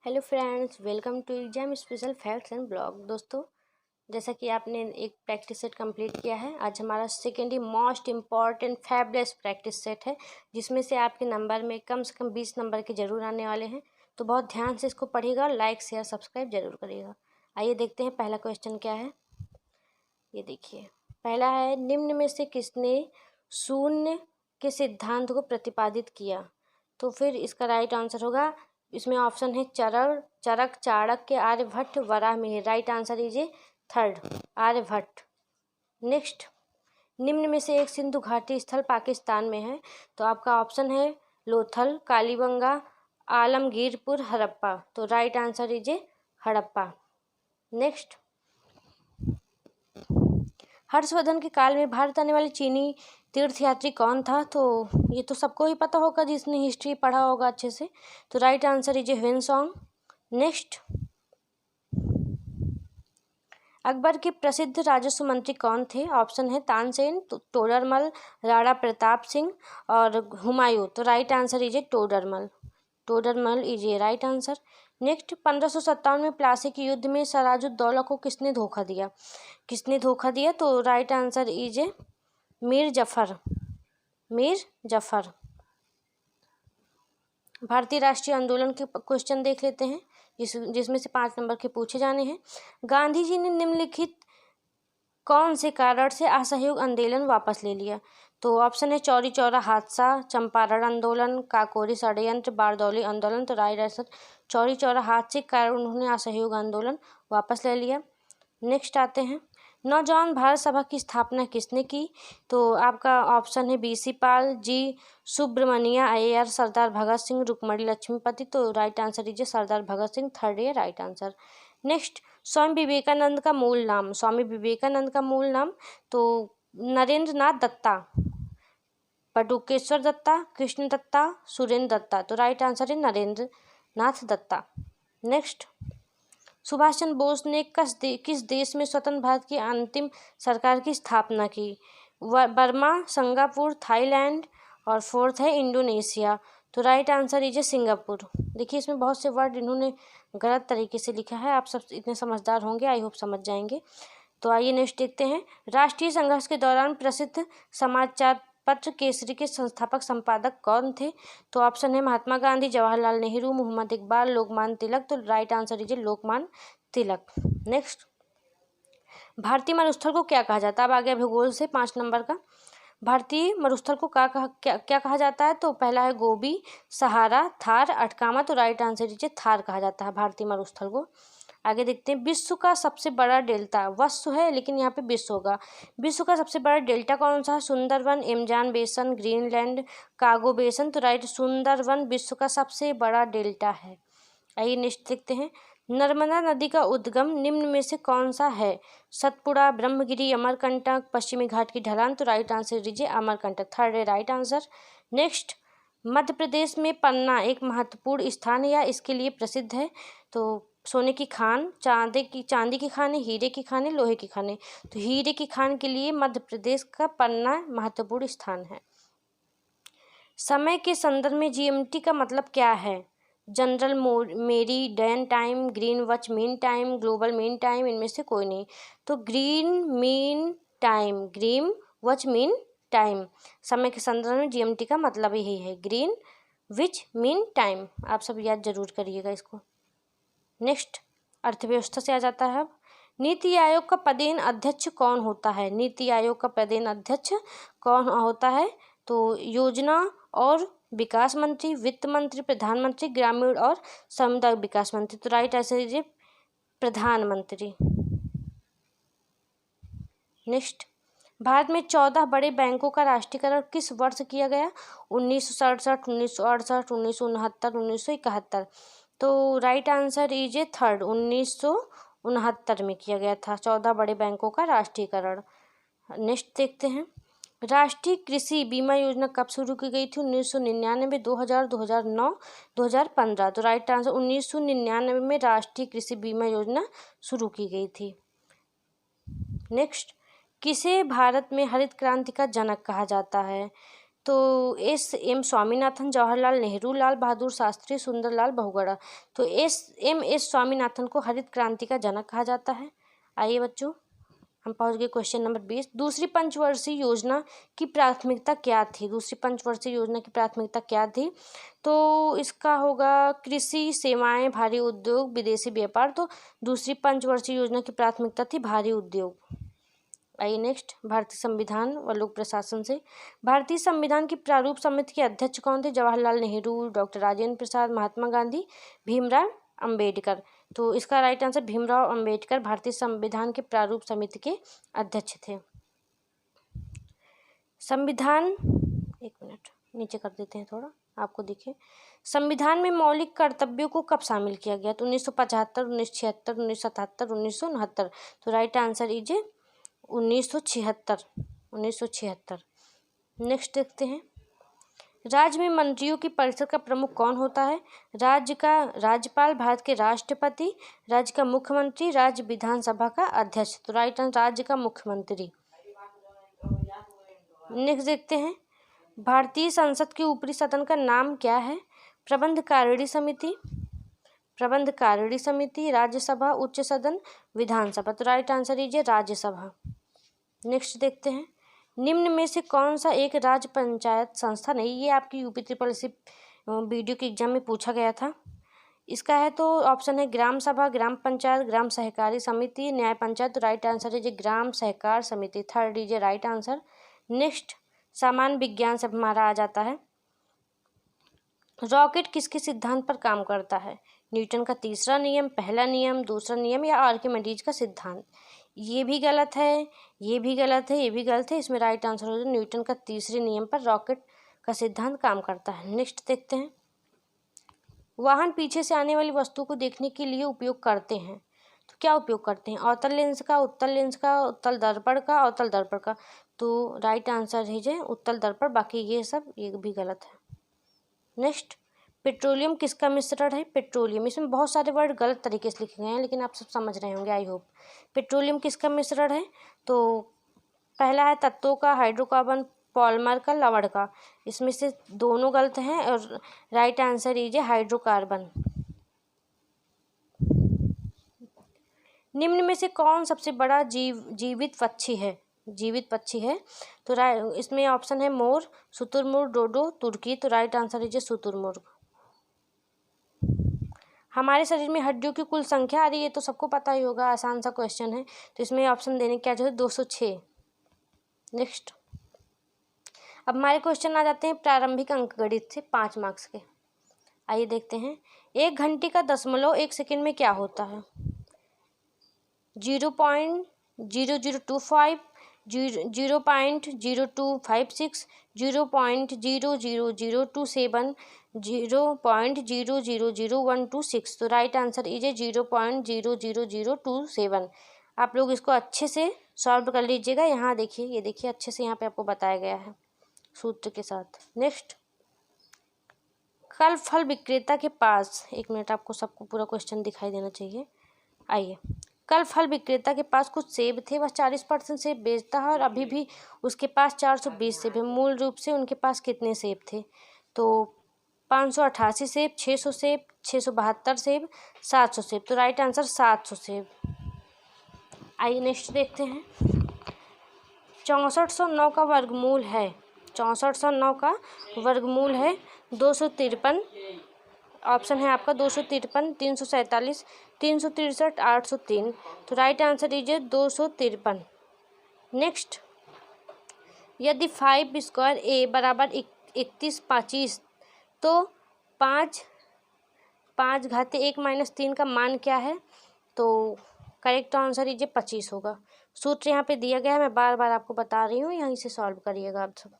Hello friends, welcome to exam special facts and blog. दोस्तों, जैसा कि आपने एक प्रैक्टिस सेट कंप्लीट किया है, आज हमारा सेकेंड ही most important fabulous practice set है, जिसमें से आपके नंबर में कम से कम 20 नंबर के जरूर आने वाले हैं। तो बहुत ध्यान से इसको पढ़िएगा और लाइक शेयर सब्सक्राइब जरूर करिएगा। आइए देखते हैं पहला क्वेश्चन क्या है। ये देखिए, पहला है, निम्न में से किसने शून्य के सिद्धांत को प्रतिपादित किया? तो फिर इसका राइट आंसर होगा, इसमें ऑप्शन है Charak, Chanakya, Aryabhatta, Varahamihir. Right answer is third, Aryabhatta. Next, निम्न में से एक सिंधु घाटी स्थल पाकिस्तान में है। तो आपका ऑप्शन है लोथल, कालीबंगा, आलमगीरपुर, हड़प्पा। तो right answer is Harappa. Next, Harshvardhan के काल में भारत आने वाले चीनी तीर्थयात्री कौन था? तो ये तो सबको ही पता होगा जिसने हिस्ट्री पढ़ा होगा अच्छे से। तो right answer is Hiuen Tsang. Next, Akbar के प्रसिद्ध राजस्व मंत्री कौन थे? ऑप्शन है तानसेन, तोडरमल, राणा प्रताप सिंह और हुमायूं। तो right answer is Todarmal. Todarmal is a right answer. Next, 1557 में प्लासी के युद्ध में सिराजुद्दौला को किसने धोखा दिया? किसने धोखा दिया? तो right answer is Mir Zafar. Mir Zafar. भारतीय राष्ट्रीय आंदोलन के क्वेश्चन देख लेते हैं, जिसमें से 5 नंबर के पूछे जाने हैं। गांधी जी ने निम्नलिखित कौन से कारण से असहयोग आंदोलन वापस ले लिया? तो ऑप्शन है चौरी चौरा हादसा, चंपारण आंदोलन, काकोरी षड्यंत्र, बारदौली आंदोलन। तो राइट आंसर चौरी चौरा हादसे के कारण उन्होंने असहयोग आंदोलन वापस ले लिया। नेक्स्ट आते हैं, नौजवान भारत सभा की स्थापना किसने की? तो आपका ऑप्शन है बीसी पाल, जी सुब्रमण्या अय्यर, सरदार भगत सिंह, रुक्मणी लक्ष्मीपति। तो right answer is Sardar Bhagat Singh. Third है right answer. Next, Swami Vivekananda का मूल नाम। स्वामी विवेकानंद का मूल नाम तो नरेंद्र नाथ दत्ता, बटुकेश्वर दत्ता, कृष्ण दत्ता, सुरेंद्र दत्ता। तो राइट आंसर है नरेंद्र नाथ दत्ता। नेक्स्ट, सुभाष चंद्र बोस ने किस देश में स्वतंत्र भारत की अंतिम सरकार की स्थापना की? बर्मा, सिंगापुर, थाईलैंड और फोर्थ है इंडोनेशिया। तो राइट आंसर इज सिंगापुर। देखिए, इसमें बहुत से वर्ड इन्होंने गलत तरीके से लिखा है। आप सब इतने समझदार होंगे, आई होप समझ जाएंगे। तो आइए नेक्स्ट देखते हैं, राष्ट्रीय संघर्ष के दौरान प्रसिद्ध समाचार पत्र केसरी के संस्थापक संपादक कौन थे? तो ऑप्शन है महात्मा गांधी, जवाहरलाल नेहरू, मोहम्मद इकबाल, लोकमान्य तिलक। तो right answer is Lokmanya Tilak. Next, भारतीय मरुस्थल को क्या कहा जाता है? अब आ गया भूगोल से 5 नंबर का। भारतीय मरुस्थल को क्या कहा जाता है? तो पहला है गोबी, सहारा, थार, अटकामा। तो राइट आंसर इज थार कहा जाता है भारतीय मरुस्थल को। आगे देखते हैं, विश्व का सबसे बड़ा डेल्टा, वस्तु है लेकिन यहाँ पे विश्व होगा। विश्व का सबसे बड़ा डेल्टा कौन सा है? सुंदरवन, एमेजन बेसन, ग्रीनलैंड, कांगो बेसन। तो राइट, सुंदरवन विश्व का सबसे बड़ा डेल्टा है। आइए नेक्स्ट देखते हैं, नर्मदा नदी का उद्गम निम्न में से कौन सा है? सतपुड़ा, ब्रह्मगिरी, अमरकंटक, पश्चिमी घाट की ढलान। तो राइट आंसर दीजिए अमरकंटक। थर्ड है right answer. Next, Madhya Pradesh में पन्ना एक महत्वपूर्ण स्थान है या इसके लिए प्रसिद्ध है? तो सोने की खान, चांदी की खान है, हीरे की खान है, लोहे की खान है। तो हीरे की खान के लिए मध्य प्रदेश का पन्ना महत्वपूर्ण स्थान है। समय के संदर्भ में जीएमटी का मतलब क्या है? General meridian time, Greenwich mean time, global mean time. इनमें से कोई नहीं। तो ग्रीनविच मीन टाइम। समय के संदर्भ में जीएमटी का मतलब यही है, ग्रीनविच मीन टाइम। आप सब याद जरूर करिएगा इसको। नेक्स्ट, अर्थव्यवस्था से आ जाता है। अब नीति आयोग का पदेन अध्यक्ष कौन होता है? नीति आयोग का पदेन अध्यक्ष कौन होता है? तो योजना और विकास मंत्री, वित्त मंत्री, प्रधानमंत्री, ग्रामीण और सामुदायिक विकास मंत्री। तो राइट आंसर इज प्रधानमंत्री। नेक्स्ट, भारत में 14 बड़े बैंकों का राष्ट्रीयकरण किस वर्ष किया गया? 1967, 1968, 1969, 1971। तो राइट आंसर इज थर्ड, 1969 में किया गया था 14 बड़े बैंकों का राष्ट्रीयकरण। नेक्स्ट देखते हैं, राष्ट्रीय कृषि बीमा योजना कब शुरू की गई थी? 1999, 2000, 2009, 2015। तो राइट आंसर 1999 में राष्ट्रीय कृषि बीमा योजना शुरू की गई थी। नेक्स्ट, किसे भारत में हरित क्रांति का जनक कहा जाता है? तो एस एम स्वामीनाथन, जवाहरलाल नेहरू, लाल बहादुर शास्त्री, सुंदरलाल बहुगुणा। तो एस स्वामीनाथन को हरित क्रांति का जनक कहा जाता है। आइए बच्चों, हम पहुंच गए क्वेश्चन नंबर 20। दूसरी पंचवर्षीय योजना की प्राथमिकता क्या थी? दूसरी पंचवर्षीय योजना की प्राथमिकता क्या थी? तो इसका होगा कृषि, सेवाएं, भारी उद्योग, विदेशी व्यापार। तो दूसरी पंचवर्षीय योजना की प्राथमिकता थी भारी उद्योग। आइए नेक्स्ट, भारतीय संविधान व लोक प्रशासन से। भारतीय संविधान की प्रारूप समिति के अध्यक्ष कौन थे? जवाहरलाल नेहरू, डॉक्टर राजेंद्र प्रसाद, महात्मा गांधी, भीमराव अंबेडकर। तो इसका राइट आंसर भीमराव अंबेडकर भारतीय संविधान के प्रारूप समिति के अध्यक्ष थे। संविधान, एक मिनट नीचे कर देते हैं थोड़ा, आपको दिखे। संविधान में मौलिक कर्तव्यों को कब शामिल किया गया? तो 1975, 1976, 1977, 1969। तो राइट आंसर इज 1976। नेक्स्ट देखते हैं, राज्य में मंत्रियों की परिषद का प्रमुख कौन होता है? राज्यपाल, भारत के राष्ट्रपति, राज्य का मुख्यमंत्री, राज्य विधानसभा का अध्यक्ष। तो राइट आंसर राज्य का मुख्यमंत्री। नेक्स्ट देखते हैं, भारतीय संसद के ऊपरी सदन का नाम क्या है? प्रबंधकारिणी समिति, राज्यसभा, उच्च सदन, विधानसभा। तो right answer is Rajya Sabha. Next देखते हैं, निम्न में से कौन सा एक राज्य पंचायत संस्था नहीं? ये आपकी यूपी SSSC वीडियो के एग्जाम में पूछा गया था। इसका है तो ऑप्शन है ग्राम सभा, ग्राम पंचायत, ग्राम सहकारी समिति, न्याय पंचायत। तो राइट आंसर है ग्राम सहकार समिति। Third is right answer. Next, सामान्य विज्ञान से हमारा आ जाता है, रॉकेट किसके सिद्धांत पर काम करता है? न्यूटन का तीसरा नियम, पहला नियम, दूसरा नियम या आर्किमिडीज का सिद्धांत? ये भी गलत है, ये भी गलत है, ये भी गलत है। इसमें राइट आंसर हो जाए न्यूटन का तीसरे नियम पर रॉकेट का सिद्धांत काम करता है। नेक्स्ट देखते हैं, वाहन पीछे से आने वाली वस्तु को देखने के लिए उपयोग करते हैं। तो क्या उपयोग करते हैं? अवतल लेंस का, उत्तल लेंस का, उत्तल दर्पण का, अवतल दर्पण का। तो राइट आंसर है उत्तल दर्पण। बाकी ये भी गलत है। नेक्स्ट, पेट्रोलियम किसका मिश्रण है? पेट्रोलियम, इसमें बहुत सारे वर्ड गलत तरीके से लिखे गए हैं, लेकिन आप सब समझ रहे होंगे आई होप। पेट्रोलियम किसका मिश्रण है? तो पहला है तत्वों का, हाइड्रोकार्बन, पॉलीमर का, लवण का। इसमें से दोनों गलत हैं और राइट आंसर इज हाइड्रोकार्बन। निम्न में से कौन सबसे बड़ा जीवित पक्षी है? तो इसमें ऑप्शन है मोर, शुतुरमुर्ग, डोडो, तुर्की। तो राइट आंसर इज शुतुरमुर्ग। हमारे शरीर में हड्डियों की कुल संख्या आ रही है, तो सबको पता ही होगा, आसान सा क्वेश्चन है। तो इसमें ऑप्शन देने क्या चाहिए? 206। नेक्स्ट, अब हमारे क्वेश्चन आ जाते हैं प्रारंभिक अंकगणित से 5 मार्क्स के। आइए देखते हैं, 1 घंटे का दशमलव 1 सेकंड में क्या होता है? 0.0025, 0.0256, 0.00027, 0.0000126। तो राइट आंसर इज 0.00027। आप लोग इसको अच्छे से सॉल्व कर लीजिएगा। यहाँ देखिए, ये देखिए अच्छे से यहाँ पे आपको बताया गया है सूत्र के साथ। नेक्स्ट, कल फल विक्रेता के पास, एक मिनट, आपको सबको पूरा क्वेश्चन दिखाई देना चाहिए। आइए, कल फल विक्रेता के पास कुछ सेब थे, वह 40% सेब बेचता है और अभी भी उसके पास 420 सेब है। मूल रूप से उनके पास कितने सेब थे? तो 588 सेब, 600 सेब, 672 सेब, 700 सेब। तो राइट आंसर 700 सेब। आइए नेक्स्ट देखते हैं, 6409 का वर्गमूल है। 6409 का वर्गमूल है 253। ऑप्शन है आपका 253, 347, 363, 803। तो राइट आंसर इज 253। नेक्स्ट, यदि 5 स्क्वायर ए बराबर 3125, तो 5 घाते 1 माइनस 3 का मान क्या है? तो करेक्ट आंसर इज 25 होगा। सूत्र यहाँ पे दिया गया है, मैं बार बार आपको बता रही हूँ, यहीं से सॉल्व करिएगा आप सब।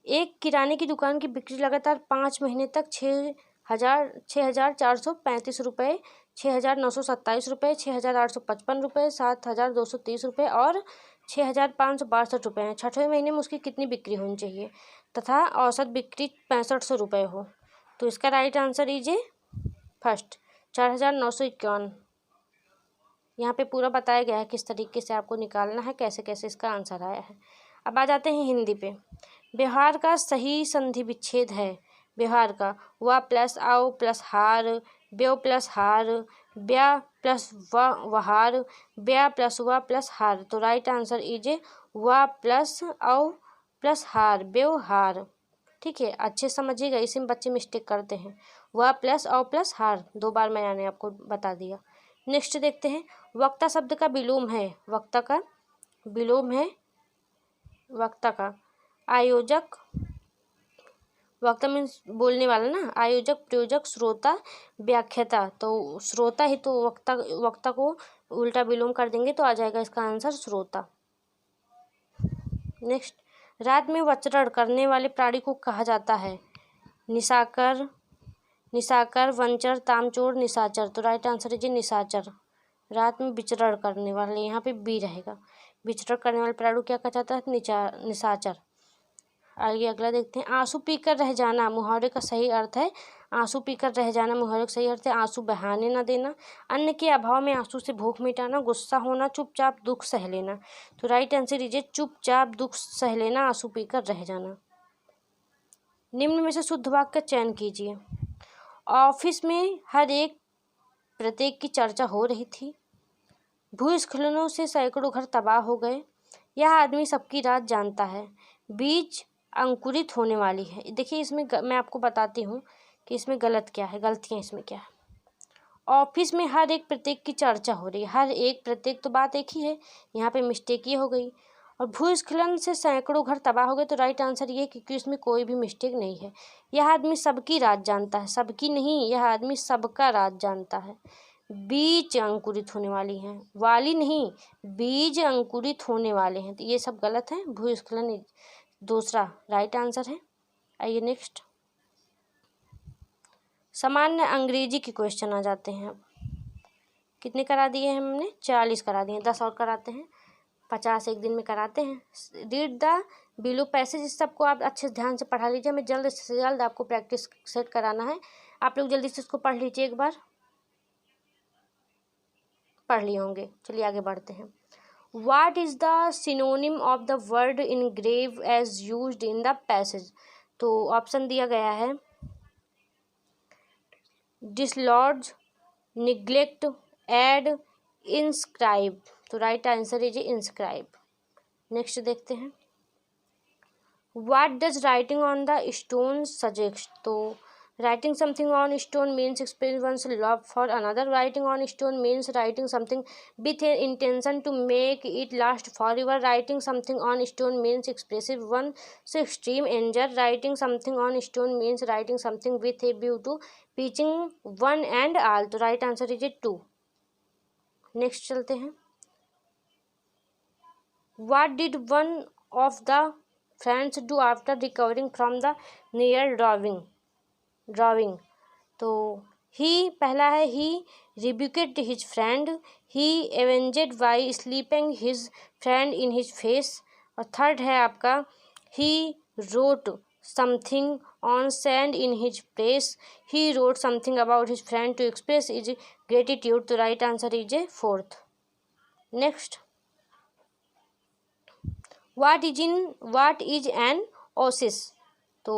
एक किराने की दुकान की बिक्री लगातार 5 महीने तक 6,435 रुपये, 6,927 रुपये, 6,855 रुपये, 7,230 रुपये और 6,562 रुपये हैं। 6वें महीने में उसकी कितनी बिक्री होनी चाहिए तथा औसत बिक्री 6500 रुपये हो? तो इसका राइट आंसर इज फर्स्ट 4,951। यहाँ पे पूरा बताया गया है किस तरीके से आपको निकालना है, कैसे कैसे इसका आंसर आया है। अब आ जाते हैं हिंदी पे। व्यवहार का सही संधि विच्छेद है। व्यवहार का व प्लस आओ प्लस हार, व्यो प्लस हार, व्या प्लस वहार, व्या प्लस व प्लस हार। तो राइट आंसर इज व प्लस आओ प्लस हार, व्यवहार। ठीक है, अच्छे समझिएगा, इसी में बच्चे मिस्टेक करते हैं। व प्लस औ प्लस हार, 2 बार मैंने आपको बता दिया। नेक्स्ट देखते हैं, वक्ता शब्द का विलोम है। वक्ता का विलोम है, वक्ता का आयोजक, वक्ता मीन्स बोलने वाला ना, आयोजक, प्रयोजक, श्रोता, व्याख्याता। तो श्रोता ही तो वक्ता को उल्टा विलोम कर देंगे तो आ जाएगा इसका आंसर श्रोता। नेक्स्ट, रात में विचरण करने वाले प्राणी को कहा जाता है निशाकर, निशाकर, वंचर, तामचोर, निशाचर। तो राइट आंसर है जी निशाचर। रात में विचरण करने वाले, यहाँ पे बी रहेगा। विचरण करने वाले प्राणी क्या कहा जाता है निशाचर। आइए अगला देखते हैं, आंसू पीकर रह जाना मुहावरे का सही अर्थ है। आंसू पीकर रह जाना मुहावरे का सही अर्थ है आंसू बहाने न देना, अन्न के अभाव में आंसू से भूख मिटाना, गुस्सा होना, चुपचाप दुख सह लेना। तो राइट आंसर इज चुपचाप दुख सह लेना, आंसू पीकर रह जाना। निम्न में से शुद्ध वाक्य का चयन कीजिए। ऑफिस में हर एक प्रत्येक की चर्चा हो रही थी। भूस्खलनों से सैकड़ों घर तबाह हो गए। यह आदमी सबकी राज जानता है। बीज अंकुरित होने वाली है। देखिए इसमें मैं आपको बताती हूँ कि इसमें गलत क्या है, गलतियाँ इसमें क्या है। ऑफिस में हर एक प्रत्येक की चर्चा हो रही है, हर एक प्रत्येक तो बात एक ही है, यहाँ पे मिस्टेक ये हो गई। और भूस्खलन से सैकड़ों घर तबाह हो गए, तो राइट आंसर ये क्योंकि इसमें कोई भी मिस्टेक नहीं है। यह आदमी सबकी राज जानता है, सबकी नहीं, यह आदमी सबका राज जानता है। बीज अंकुरित होने वाली हैं, वाली नहीं, बीज अंकुरित होने वाले हैं, तो ये सब गलत है। भूस्खलन दूसरा राइट आंसर है। आइए नेक्स्ट, सामान्य अंग्रेजी की क्वेश्चन आ जाते हैं। कितने करा दिए हैं हमने, 40 करा दिए, 10 और कराते हैं, 50 एक दिन में कराते हैं। रीड द बिलो पैसेज, इस सबको आप अच्छे से ध्यान से पढ़ा लीजिए। हमें जल्द से जल्द आपको प्रैक्टिस सेट कराना है। आप लोग जल्दी से इसको पढ़ लीजिए, एक बार पढ़ लिए होंगे। चलिए आगे बढ़ते हैं। What is the synonym of the word engrave as used in the passage? तो ऑप्शन दिया गया है dislodge, neglect, add, inscribe। तो राइट आंसर है जी inscribe। नेक्स्ट देखते हैं, What does writing on the stone suggest? तो writing something on stone means expressing one's love for another. Writing on stone means writing something with an intention to make it last forever. Writing something on stone means expressing one's extreme anger. Writing something on stone means writing something with a view to pleasing one and all. तो right answer is 2. Next चलते हैं, What did one of the friends do after recovering from the near drowning? तो ही पहला है, he rebuked his friend, he avenged by slapping his friend in his face। और third है आपका, he wrote something on sand in his praise, he wrote something about his friend to express his gratitude। तो right answer is 4th। Next, What is an oasis? तो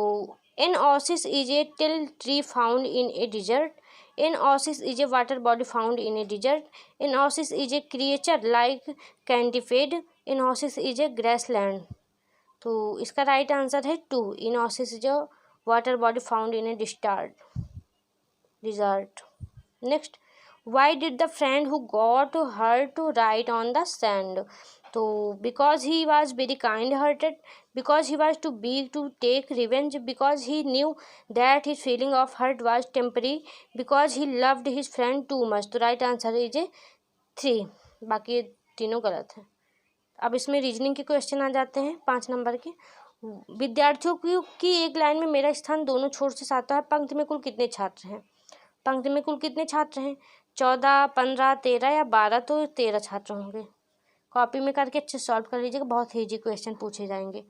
an oasis is a tall tree found in a desert. An oasis is a water body found in a desert. An oasis is a creature like centipede. An oasis is a grassland। तो इसका right answer है 2। An oasis is a water body found in a desert। Next, why did the friend who got hurt to write on the sand? तो because he was very kind hearted, because he was too big to take revenge, because he knew that his feeling of hurt was temporary, because he loved his friend too much। तो right answer is 3, बाकी तीनों गलत हैं। अब इसमें reasoning के question आ जाते हैं 5 नंबर के। विद्यार्थियों की एक लाइन में मेरा स्थान दोनों छोर से साता है। पंक्ति में कुल कितने छात्र हैं? पंक्ति में कुल कितने छात्र हैं? 14, 15, 13 या 12? तो 13 छात्र होंगे। कॉपी में करके अच्छे सॉल्व कर लीजिएगा, बहुत इजी क्वेश्चन पूछे जाएंगे।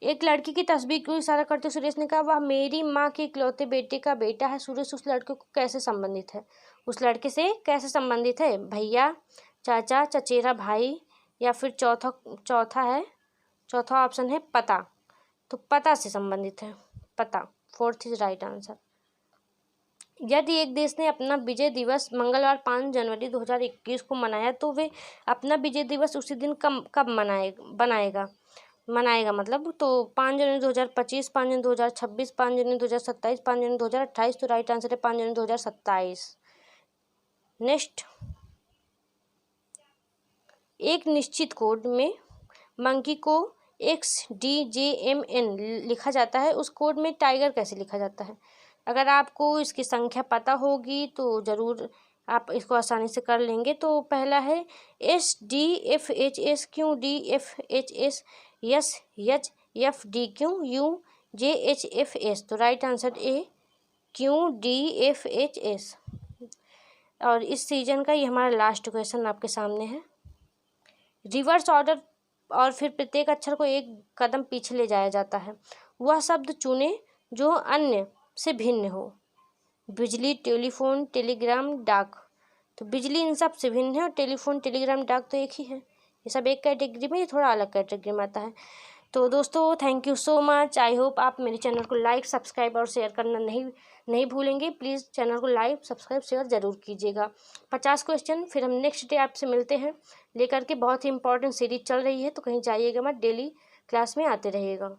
एक लड़की की तस्वीर को इशारा करते सुरेश ने कहा, वह मेरी माँ के इकलौते बेटे का बेटा है। सुरेश उस लड़के को कैसे संबंधित है? उस लड़के से कैसे संबंधित है? भैया, चाचा, चचेरा भाई, या फिर चौथा है चौथा ऑप्शन है पता, तो पता से संबंधित है, पता। Fourth is right answer. यदि एक देश ने अपना विजय दिवस मंगलवार 5 जनवरी 2021 को मनाया तो वे अपना विजय दिवस उसी दिन कब मनाएगा मतलब, तो 5 जनवरी 2025, 5 जनवरी 2026, 5 जनवरी 2027, 5 जनवरी 2028। तो राइट आंसर है 5 जनवरी 2027। नेक्स्ट, एक निश्चित कोड में मंकी को XDJMN लिखा जाता है, उस कोड में टाइगर कैसे लिखा जाता है? अगर आपको इसकी संख्या पता होगी तो ज़रूर आप इसको आसानी से कर लेंगे। तो पहला है SDFHS, क्यों DFHS, SHFD, क्यों UJHFS। तो राइट आंसर ए क्यों DFHS। और इस सीजन का ये हमारा लास्ट क्वेश्चन आपके सामने है। रिवर्स ऑर्डर और फिर प्रत्येक अक्षर को एक कदम पीछे ले जाया जाता है, वह शब्द चुने जो अन्य से भिन्न हो। बिजली, टेलीफोन, टेलीग्राम, डाक। तो बिजली इन सब से भिन्न है और टेलीफोन, टेलीग्राम, डाक तो एक ही है। ये सब एक कैटेगरी में, ये थोड़ा अलग कैटेगरी में आता है। तो दोस्तों thank you so much. I hope आप मेरे चैनल को लाइक, सब्सक्राइब और शेयर करना नहीं भूलेंगे। प्लीज़ चैनल को लाइक, सब्सक्राइब, शेयर ज़रूर कीजिएगा। 50 क्वेश्चन फिर हम नेक्स्ट डे आपसे मिलते हैं लेकर के। बहुत ही इंपॉर्टेंट सीरीज चल रही है, तो कहीं जाइएगा मत, डेली क्लास में आते रहिएगा।